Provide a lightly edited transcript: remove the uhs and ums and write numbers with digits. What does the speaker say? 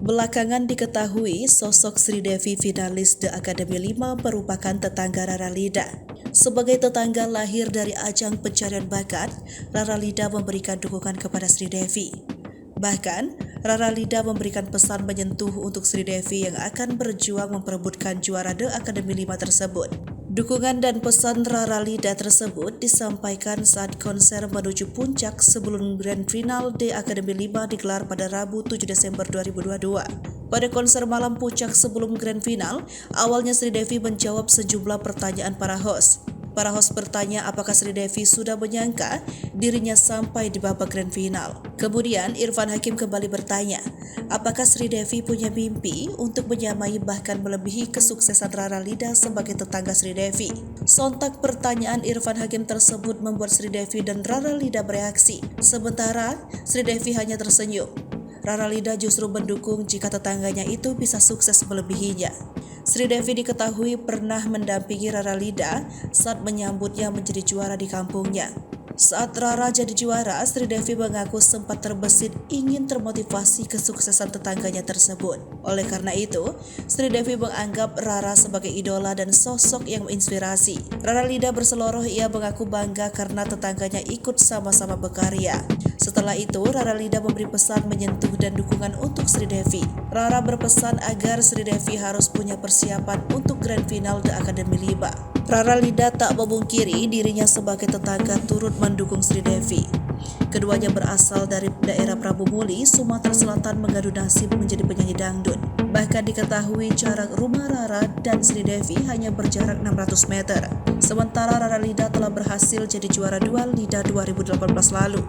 Belakangan diketahui sosok Sri Devi finalis The Academy 5 merupakan tetangga Rara Lida. Sebagai tetangga lahir dari ajang pencarian bakat, Rara Lida memberikan dukungan kepada Sri Devi. Bahkan, Rara Lida memberikan pesan menyentuh untuk Sri Devi yang akan berjuang memperebutkan juara The Academy 5 tersebut. Dukungan dan pesan Rara Lida tersebut disampaikan saat konser menuju puncak sebelum Grand Final The Academy 5 digelar pada Rabu 7 Desember 2022. Pada konser malam puncak sebelum Grand Final, awalnya Sri Devi menjawab sejumlah pertanyaan para host. Para host bertanya apakah Sri Devi sudah menyangka dirinya sampai di babak Grand Final. Kemudian Irfan Hakim kembali bertanya, apakah Sri Devi punya mimpi untuk menyamai bahkan melebihi kesuksesan Rara Lida sebagai tetangga Sri Devi? Sontak pertanyaan Irfan Hakim tersebut membuat Sri Devi dan Rara Lida bereaksi. Sementara Sri Devi hanya tersenyum. Rara Lida justru mendukung jika tetangganya itu bisa sukses melebihinya. Sri Devi diketahui pernah mendampingi Rara Lida saat menyambutnya menjadi juara di kampungnya. Saat Rara jadi juara, Sri Devi mengaku sempat terbesit ingin termotivasi kesuksesan tetangganya tersebut. Oleh karena itu, Sri Devi menganggap Rara sebagai idola dan sosok yang menginspirasi. Rara Lida berseloroh ia mengaku bangga karena tetangganya ikut sama-sama berkarya. Setelah itu, Rara Lida memberi pesan menyentuh dan dukungan untuk Sri Devi. Rara berpesan agar Sri Devi harus punya persiapan untuk Grand Final The Academy 5. Rara Lida tak memungkiri dirinya sebagai tetangga turut mendukung Sri Devi. Keduanya berasal dari daerah Prabu Muli, Sumatera Selatan mengadu nasib menjadi penyanyi dangdut. Bahkan diketahui jarak rumah Rara dan Sri Devi hanya berjarak 600 meter. Sementara Rara Lida telah berhasil jadi juara 2 Lida 2018 lalu.